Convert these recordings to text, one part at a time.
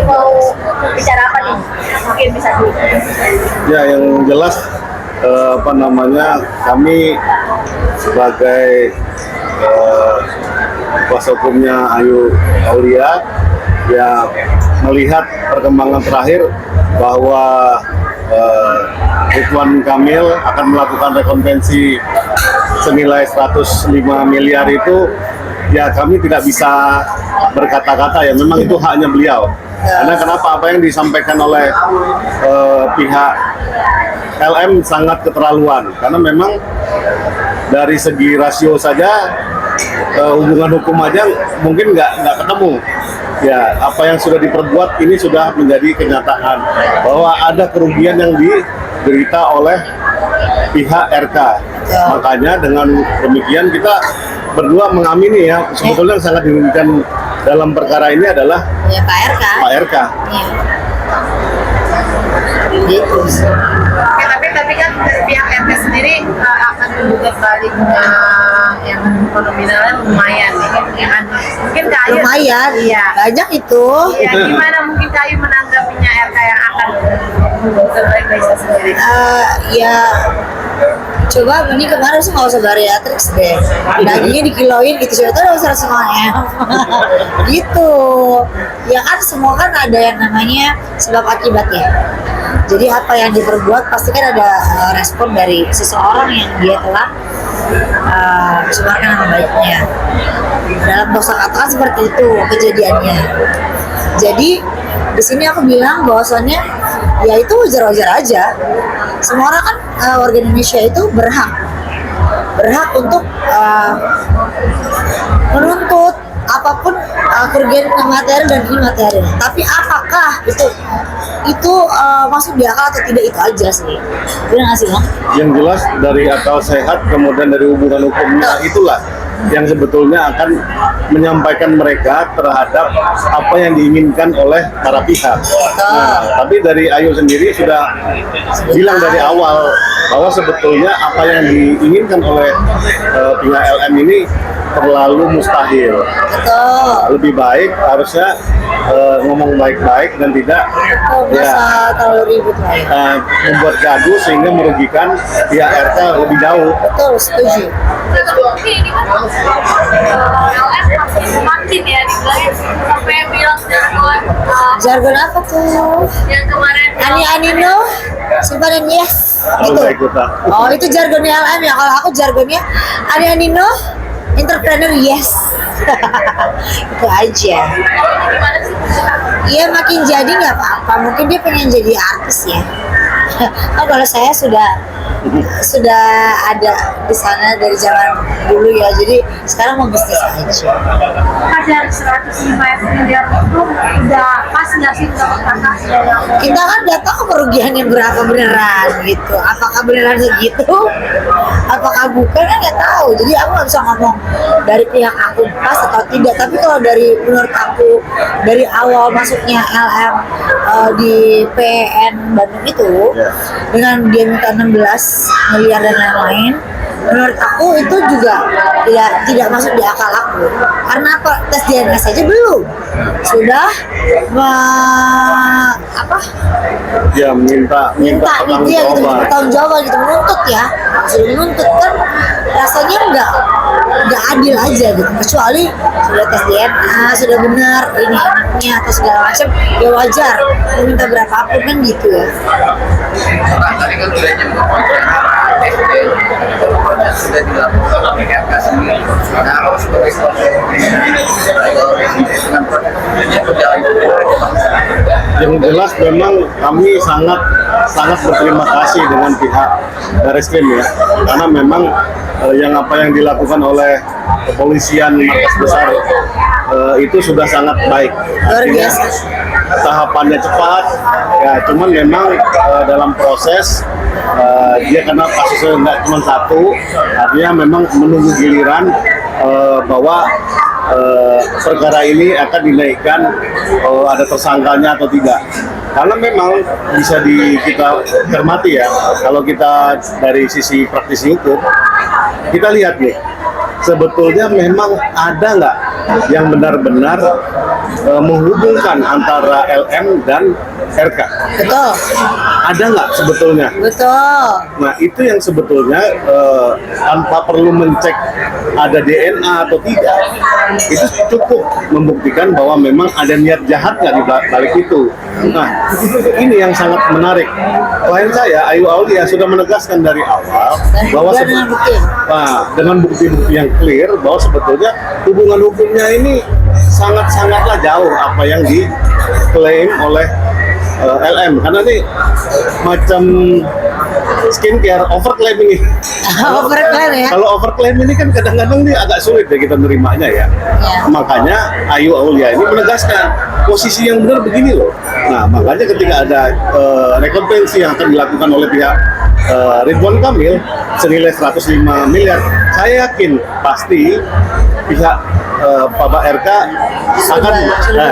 mau bicara apa nih? Mungkin bisa dulu. Ya, yang jelas kami sebagai kuasa hukumnya Ayu Aulia ya melihat perkembangan terakhir bahwa Ridwan Kamil akan melakukan rekonvensi senilai 105 miliar itu, ya kami tidak bisa berkata-kata, ya memang itu haknya beliau. Karena kenapa, apa yang disampaikan oleh pihak LM sangat keterlaluan, karena memang dari segi rasio saja hubungan hukum aja mungkin nggak ketemu. Ya, apa yang sudah diperbuat ini sudah menjadi kenyataan bahwa ada kerugian yang diderita oleh pihak RK. Makanya dengan demikian kita berdua mengamini ya, sebetulnya yang sangat dirugikan dalam perkara ini adalah ya Pak RK. Pak RK. Iya. Gitu. Oke, tapi kan pihak RT sendiri akan menggugat baliknya yang nominalnya lumayan nih. Mungkin Kayu Lumayan. Iya. Banyak itu. Iya, gimana mungkin Kayu menanggapinya RK yang akan menggugat balik Raisa sendiri? Ya coba ini kemarin sih nggak usah bariatriks deh, dagingnya dikiloin gitu, siapa tahu udah 100 gitu ya kan. Semua kan ada yang namanya sebab akibatnya. Jadi apa yang diperbuat pasti kan ada respon dari seseorang yang dia telah mencemarkan nama baiknya. Dalam dosa kata seperti itu kejadiannya. Jadi di sini aku bilang bahwasannya ya itu wajar-wajar aja. Semua orang kan warga Indonesia itu berhak untuk menuntut apapun kerugian materi dan imaterial. Tapi apakah itu masuk di akal atau tidak, itu aja sih. Benar nggak sih, Bang? Yang jelas dari akal sehat kemudian dari hubungan hukumnya itulah yang sebetulnya akan menyampaikan mereka terhadap apa yang diinginkan oleh para pihak. Nah, tapi dari Ayu sendiri sudah bilang dari awal bahwa sebetulnya apa yang diinginkan oleh pihak LM ini terlalu mustahil. Betul. Lebih baik harusnya ngomong baik-baik dan tidak terlalu ribut lah ya. membuat gaduh sehingga merugikan pihak RK lebih jauh. Betul, setuju. Ini kan LS masih semakin ya dibilangin sampai bilang Jargon apa tuh? yang kemarin Ani-anino, sumpah dan yes. Kalau Gitu. nggak ikutan. Oh, itu jargonnya LM ya. Kalau aku jargonnya ani-anino, entrepreneur yes. Itu aja. gimana sih? Iya, makin jadi nggak apa-apa. Mungkin dia pengen jadi artis ya. Oh, kalau saya sudah ada di sana dari zaman dulu ya. Jadi sekarang mau bisnis aja. Kadar 105 miliar itu udah pas nggak sih untuk kakak? Kita kan nggak tahu kerugiannya berapa beneran gitu. Apakah beneran segitu? Apakah bukan, kan nggak tahu. Jadi aku nggak bisa ngomong dari pihak aku pas atau tidak. Tapi kalau dari menurut aku dari awal masuknya LM di PN Bandung itu dengan dia minta 16 miliar dan lain-lain, menurut aku itu juga tidak masuk di akal aku. Karena apa? Tes DNA saja belum sudah minta gitu ya, gitu bertanggung jawab gitu, menuntut ya, sudah menuntut kan, rasanya nggak adil aja gitu. Kecuali sudah tes DNA sudah benar ini anaknya atau segala macam, ya wajar meminta berapapun kan gitu ya. Tadi kan sudah sudah dilakukan oleh RK sendiri. Nah, kalau sebagai yang jelas memang kami sangat berterima kasih dengan pihak Barreskrim ya, karena memang apa yang dilakukan oleh kepolisian Markas Besar itu sudah sangat baik. Luar biasa. Tahapannya cepat ya, cuman memang dalam proses dia karena kasusnya nggak cuma satu, artinya memang menunggu giliran bahwa perkara ini akan dinaikkan ada tersangkanya atau tidak. Karena memang bisa kita cermati ya, kalau kita dari sisi praktisi hukum, kita lihat nih sebetulnya memang ada nggak yang benar-benar menghubungkan antara LM dan RK? Betul, Ada nggak sebetulnya? betul. Nah itu yang sebetulnya tanpa perlu mencek ada DNA atau tidak, itu cukup membuktikan bahwa memang ada niat jahat nggak di balik itu. Nah ini yang sangat menarik. Klien saya Ayu Aulia sudah menegaskan dari awal bahwa Dan dengan bukti. dengan bukti-bukti yang clear bahwa sebetulnya hubungan hukumnya ini sangat-sangatlah jauh apa yang diklaim oleh LM, karena ini macam skincare overclaim ini. Overclaim ya. Kalau overclaim ini kan kadang-kadang ini agak sulit ya kita nerimanya ya. Ya. Makanya Ayu Aulia ini menegaskan posisi yang benar begini loh. Nah makanya ketika ada rekompensi yang akan dilakukan oleh pihak Ridwan Kamil senilai 105 miliar, saya yakin pasti pihak Pak RK Sudah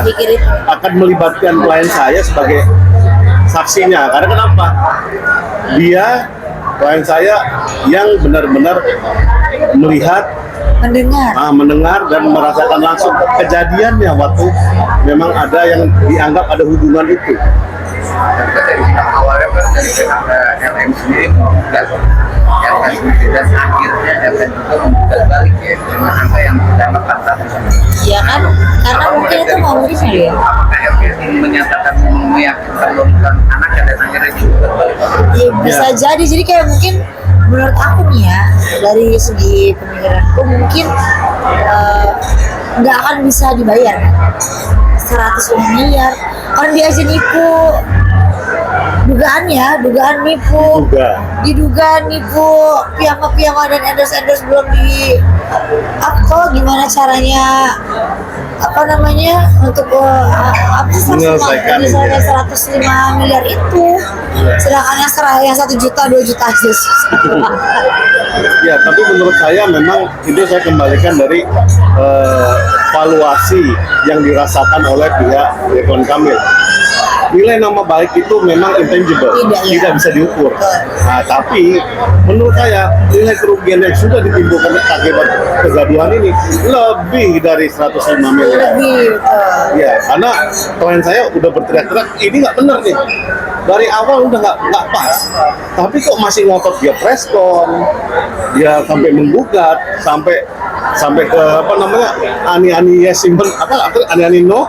berpikir itu. akan melibatkan klien saya sebagai saksinya. Karena kenapa? Dia klien saya yang benar-benar melihat, Mendengar. dan merasakan langsung kejadiannya waktu memang ada yang dianggap ada hubungan itu. Tapi kan dari pihak awalnya kan dari pihak LM sendiri menggugat RK sendiri, dan akhirnya RK juga menggugat balik ya dengan angka yang dianggap fantastis. Ya kan, karena mungkin itu motifnya ya. Apakah RK ini menyatakan meyakinkan bahwa bukan anaknya dan akhirnya digugat balik? Ya bisa jadi kayak mungkin menurut aku nih ya, dari segi pemikiranku mungkin nggak akan bisa dibayar 100 miliar. Orang dia aja nipu, dugaan nipu, diduga nipu pihak-pihak dan endorse belum di apa gimana caranya untuk Menyelesaikan ini ya. 105 miliar itu, sedangkan yang 1 juta 2 juta aja sih. Ya, tapi menurut saya memang itu saya kembalikan dari valuasi yang dirasakan oleh pihak Ridwan Kamil. Nilai nama baik itu memang intangible, tidak bisa diukur. Nah, tapi menurut saya nilai kerugian yang sudah ditimbulkan akibat kegaduhan ini lebih dari 105 miliar. Lebih, Ya, karena klien saya udah berteriak-teriak, ini nggak benar nih. Dari awal udah nggak pas. Tapi kok masih ngotot dia preskon, dia sampai menggugat, sampai ke ani-ani yes simpen ani-ani no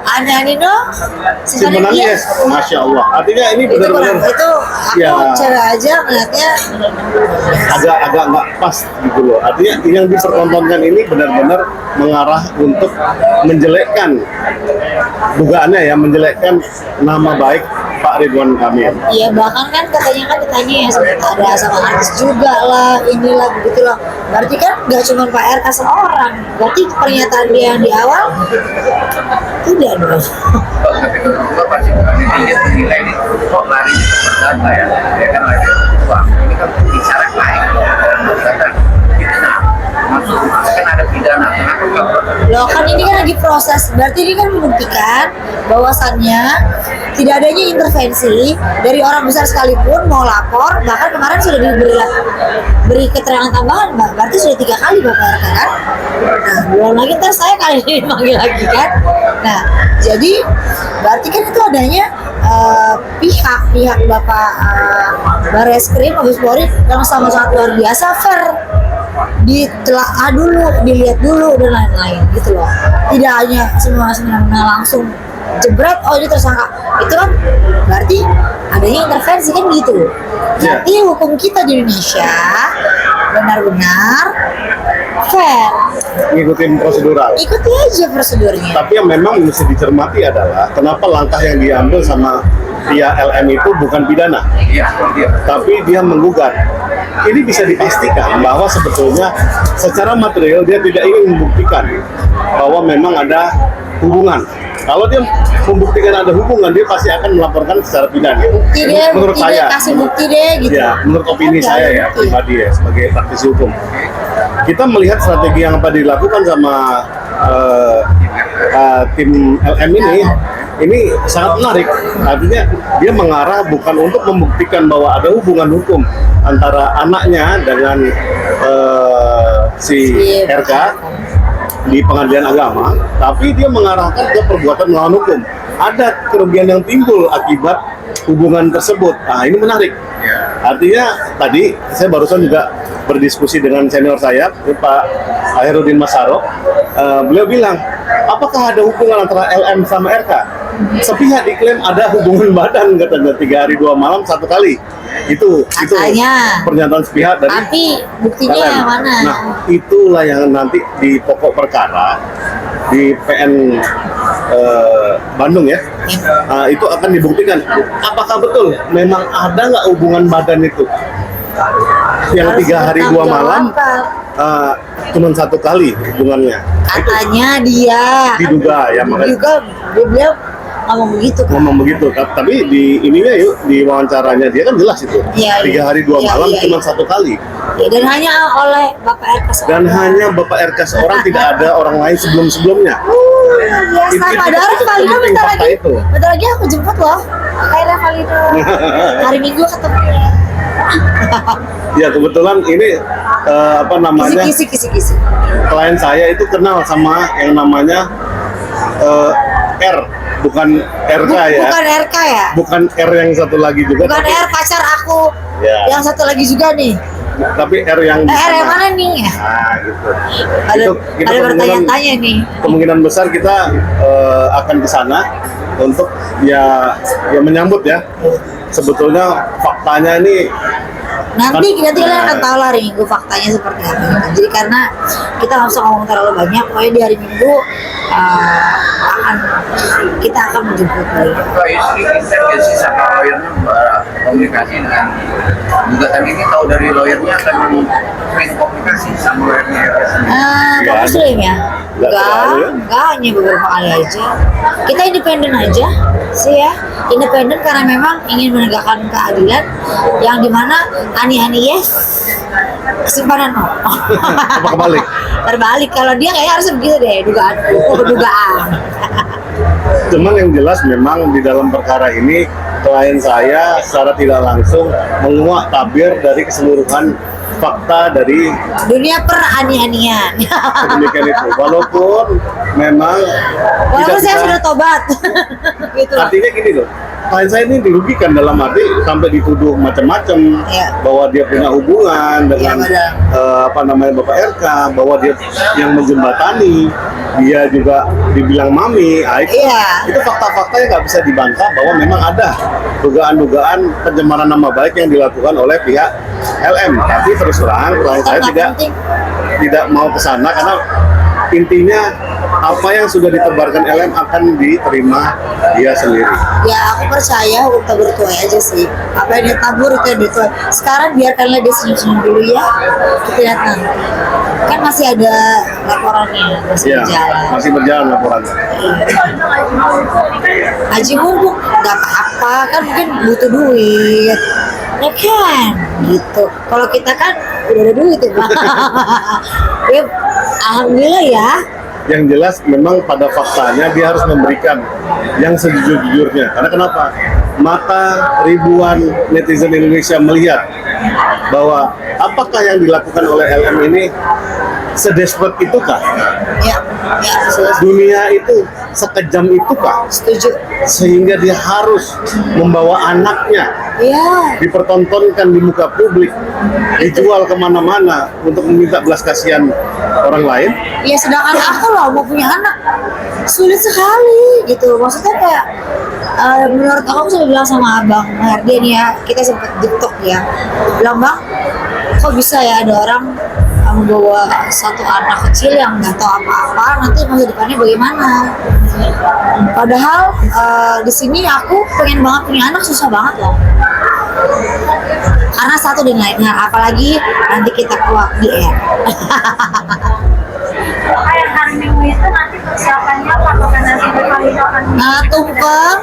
simpenan yes, masya Allah. Artinya ini itu benar-benar itu aku ya, cewek aja melihatnya agak nggak pas gitu loh. Artinya yang dipertontonkan ini benar-benar mengarah untuk menjelekkan, dugaannya ya, menjelekkan nama baik Pak Ridwan Kamil. iya, bahkan kan katanya ditanya ya ada sama artis juga lah, inilah begitulah. Berarti kan nggak cuma Pak RK seorang, berarti pernyataan dia yang di awal tidak dong. Tapi menurut pasti bukan nilai ini kok lari ke perdata ya kan lagi uang ini kan bicara lain dan pidana maksud kan ada pidana, kenapa nggak Loh kan ini kan lagi proses, berarti ini kan membuktikan bahwasannya tidak adanya intervensi dari orang besar sekalipun mau lapor. Bahkan kemarin sudah beri keterangan tambahan, Mbak. Berarti sudah 3 kali Bapak RK kan? Nah, belum lagi ntar saya kali ini dipanggil lagi kan? Nah, jadi berarti kan itu adanya pihak Bapak Barreskrim, Mabes Polri yang sangat luar biasa fair, ditelaah dulu, dilihat dulu dan lain-lain gitu loh. Tidak hanya semena-mena langsung jebret, oh ini tersangka. Itu kan berarti adanya intervensi kan gitu. Jadi hukum kita di Indonesia benar-benar fair. Ngikutin prosedural. Ikuti aja prosedurnya. Tapi yang memang mesti dicermati adalah kenapa langkah yang diambil sama pihak LM itu bukan pidana, tapi dia menggugat. Ini bisa dipastikan bahwa sebetulnya secara material dia tidak ingin membuktikan bahwa memang ada hubungan. Kalau dia membuktikan ada hubungan, dia pasti akan melaporkan secara pidana. Bukti deh, menurut bukti saya, deh, kasih bukti deh gitu. ya, menurut opini Kan saya nggak ya, bukti. pribadi ya, sebagai praktisi hukum. Kita melihat strategi yang apa dilakukan sama tim LM ini sangat menarik. Artinya dia mengarah bukan untuk membuktikan bahwa ada hubungan hukum antara anaknya dengan si RK di pengadilan agama, tapi dia mengarahkan ke perbuatan melawan hukum. Ada kerugian yang timbul akibat hubungan tersebut. Nah, ini menarik. Artinya tadi saya barusan juga berdiskusi dengan senior saya, Pak Herudin Masaro. Beliau bilang, apakah ada hubungan antara LM sama RK? Sepihak diklaim ada hubungan badan, katanya 3 hari 2 malam 1 kali. Itu Katanya. pernyataan sepihak dari Tapi buktinya LM. mana? Nah, itulah yang nanti di pokok perkara di PN Bandung ya, itu akan dibuktikan apakah betul memang ada nggak hubungan badan itu yang Harus 3 hari 2 malam cuma 1 kali hubungannya. Katanya dia Diduga ya, makanya juga beliau ngomong begitu kan. ngomong begitu. Tapi di ininya yuk, di wawancaranya dia kan jelas itu. Iya, 3 hari 2 iya, malam iya, cuma iya. 1 kali. Ya, dan hanya oleh Bapak RK Dan hanya Bapak RK seorang, tidak ada orang lain sebelum-sebelumnya. Biasa, Itu- padahal itu Valino penting bentar fakta lagi. itu. Bentar lagi aku jemput loh. Akhirnya Valino. Hari Minggu ketemu. Ya kebetulan ini apa namanya, Kisi-kisi. klien saya itu kenal sama yang namanya R, bukan RK ya. Bukan RK ya? Bukan R yang satu lagi juga. Bukan tapi, R pacar aku. Ya. Yang satu lagi juga nih. tapi R yang di R yang sana. mana nih? Nah, gitu. Ada Itu kemungkinan- bertanya-tanya nih. Kemungkinan besar kita akan ke sana untuk ya menyambut ya. Sebetulnya faktanya ini Nanti Kan- kalian akan tahu lah hari Minggu faktanya seperti apa. Jadi karena kita nggak usah ngomong terlalu banyak, pokoknya di hari Minggu kita akan menjemput beliau. Pak Yusri intervensi sama lawyernya komunikasi dengan gugatan ini, tahu dari lawyernya akan sering komunikasi sama lawyernya. Pak Muslim ya? Nggak terlalu ya? Enggak, hanya beberapa kali aja. Kita independen aja sih ya. Independen karena memang ingin menegakkan keadilan yang dimana ani-ani yes, kesimpanan no. apa kebalik? Terbalik, kalau dia kayaknya harus begitu deh, dugaan. Cuman yang jelas memang di dalam perkara ini klien saya secara tidak langsung menguak tabir dari keseluruhan fakta dari Dunia perani-anian. demikian itu. Walaupun memang Walaupun tidak saya bisa- sudah tobat. Gitu lah. artinya gini loh, klien saya ini dirugikan dalam arti sampai dituduh macam-macam Iya. bahwa dia punya hubungan dengan Iya, apa namanya Bapak RK, bahwa dia yang menjembatani, dia juga dibilang mami. Iya. Itu fakta-fakta yang nggak bisa dibantah bahwa memang ada dugaan-dugaan pencemaran nama baik yang dilakukan oleh pihak LM. Tapi terus terang klien saya Nggak penting. tidak mau ke sana karena intinya apa yang sudah ditebarkan LM akan diterima dia sendiri. Ya aku percaya hukum tabur tuai aja sih. Apa yang dia tabur itu yang dia tuai. Sekarang biarkanlah dia senyum-senyum dulu ya. Kita lihat nanti. Kan masih ada laporannya, masih Ya, berjalan. masih berjalan laporannya. Haji mumpung nggak apa-apa, kan mungkin butuh duit. Ya kan, gitu. Kalau kita kan udah ada duit ya, Pak. Ya, alhamdulillah ya. Yang jelas memang pada faktanya dia harus memberikan yang sejujur-jujurnya. Karena kenapa? Mata ribuan netizen Indonesia melihat bahwa apakah yang dilakukan oleh LM ini sedesperate itukah? Ya, ya, Dunia itu sekejam itukah? setuju. Sehingga dia harus membawa anaknya Ya, dipertontonkan di muka publik, dijual kemana-mana untuk meminta belas kasihan orang lain. ya sedangkan aku loh mau punya anak sulit sekali gitu. Maksudnya kayak menurut aku sudah bilang sama Abang Herdian ya, kita sempat tiktok ya, bilang Bang, kok bisa ya ada orang membawa satu anak kecil yang nggak tahu apa-apa, nanti masa depannya bagaimana? Padahal di sini aku pengen banget punya anak, susah banget loh. Karena satu dan lainnya, apalagi nanti kita keluar di air. Kayak hari Minggu itu nanti persiapannya apa? Apakah nanti Valino akan Tumpeng,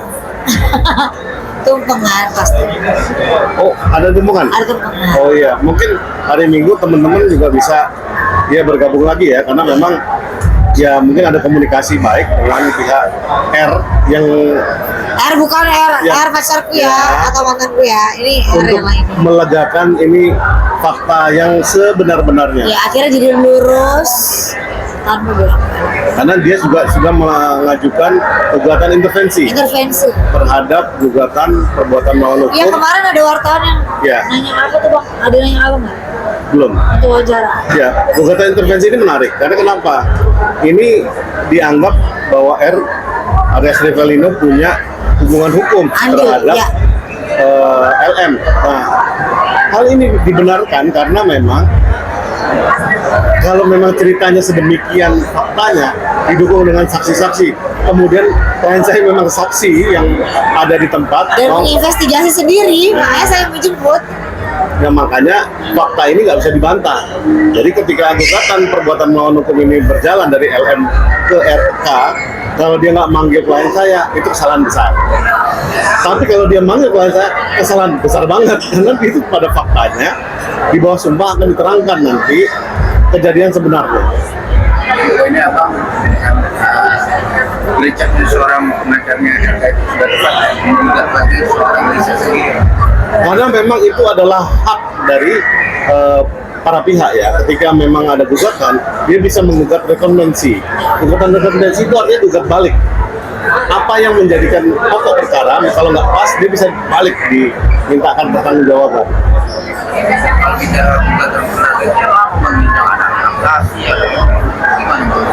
tumpengan pasti. Oh, ada tumpungan? Ada tumpengan. Oh iya, mungkin hari Minggu teman-teman juga bisa ya bergabung lagi ya, karena memang ya mungkin ada komunikasi baik dengan pihak R yang R bukan R, Ya. R pacarku ya, Ya. atau mantanku ya. Ini R untuk yang lain. melegakan ini fakta yang sebenar-benarnya. Ya akhirnya jadi lurus tanpa bolak Karena dia juga sudah mengajukan gugatan intervensi intervensi. terhadap gugatan perbuatan melawan hukum. Ya kemarin ada wartawan yang Ya. nanya apa tuh bang? Ada yang nanya apa nggak? Belum. Itu wawancara. Ya, gugatan intervensi ini menarik karena kenapa? Ini dianggap bahwa Arias Rivelino punya hubungan hukum Andil, terhadap ya. LM. Nah, hal ini dibenarkan karena memang kalau memang ceritanya sedemikian faktanya didukung dengan saksi-saksi, kemudian klien saya memang saksi yang ada di tempat, Dan mau, menginvestigasi sendiri, makanya saya menjemput. ya makanya fakta ini nggak bisa dibantah. Jadi ketika gugatan perbuatan melawan hukum ini berjalan dari LM ke RK, kalau dia nggak manggil klien saya, itu kesalahan besar. Tapi kalau dia manggil klien saya, kesalahan besar banget. Karena itu pada faktanya, di bawah sumpah akan diterangkan nanti kejadian sebenarnya. Ini abang Richard itu seorang pengacarnya RK itu sudah tepat menggugat lagi seorang Lisa sendiri. Karena memang itu adalah hak dari para pihak ya. Ketika memang ada gugatan, dia bisa menggugat rekonvensi. Gugatan rekonvensi itu artinya gugat balik. Apa yang menjadikan pokok perkara, kalau nggak pas, dia bisa balik dimintakan pertanggungjawaban. Kalau kita gugatan itu menghina anak-anak kasih ya gimana bang?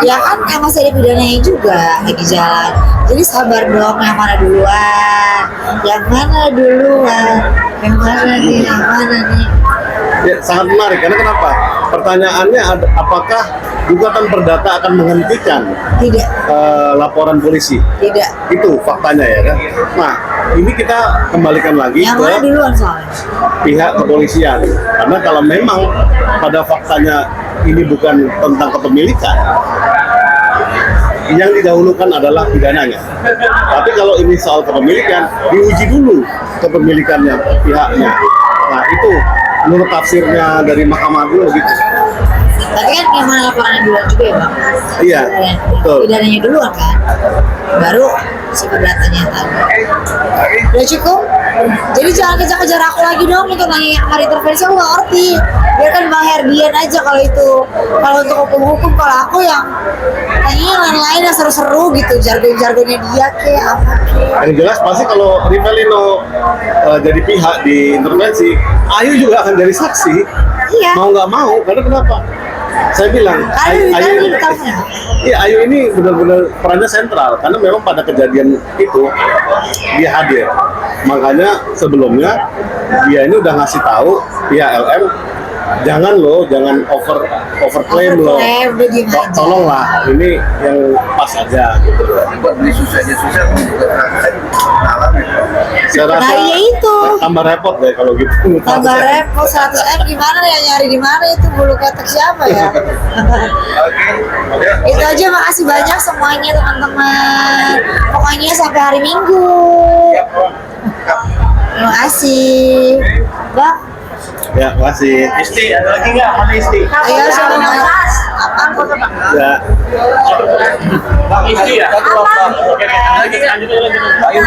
Ya kan masih ada pidananya juga lagi jalan. Jadi sabar dong, yang mana duluan? Yang mana duluan? Yang mana nih? Yang mana nih? Ya, sangat menarik karena kenapa? Pertanyaannya apakah gugatan perdata akan menghentikan Tidak, laporan polisi? tidak. Itu faktanya ya kan. Nah, ini kita kembalikan lagi Yang ke mana duluan soalnya? pihak kepolisian. Karena kalau memang pada faktanya ini bukan tentang kepemilikan, yang didahulukan adalah pidananya. Tapi kalau ini soal kepemilikan, diuji dulu kepemilikannya pihaknya. Nah, itu menurut tafsirnya dari Mahkamah Agung begitu. Tapi kan yang mana laporannya duluan juga ya bang? Iya, betul. Pidananya duluan kan? Baru si perdatanya tadi. Udah cukup? Jadi jangan kejar-kejar aku lagi dong untuk nanya yang hari intervensi, aku nggak ngerti. Biarkan Bang Herdian aja kalau itu. Kalau untuk hukum-hukum, kalau aku yang tanya yang lain-lain yang seru-seru gitu, jargon-jargonnya dia kayak apa kayak. Yang jelas pasti kalau Rivelino jadi pihak di intervensi, Ayu juga akan jadi saksi. Iya. Mau nggak mau, karena kenapa? Saya bilang, Ayu ditanya. Iya, Ayu ini benar-benar perannya sentral karena memang pada kejadian itu dia hadir. Makanya sebelumnya dia ini udah ngasih tahu pihak LM, jangan overclaim loh. Overclaim, udah diem aja. Tolonglah, ini yang pas aja gitu. Buat beli susah aja susah menggugat rakyat malam ya. Saya rasa Nah, iya itu. tambah repot deh kalau gitu. Tambah repot 100M gimana ya, nyari di mana itu bulu ketek siapa ya? Oke. Itu aja, makasih banyak semuanya teman-teman. Pokoknya sampai hari Minggu. Terima kasih. Bang, Ya, makasih. Isti, ada lagi nggak? Mana Isti? ayo siapa mau? Apaan kok Bang? Ya. Bang Isti ya? Oke, ada lagi nggak? Ayo,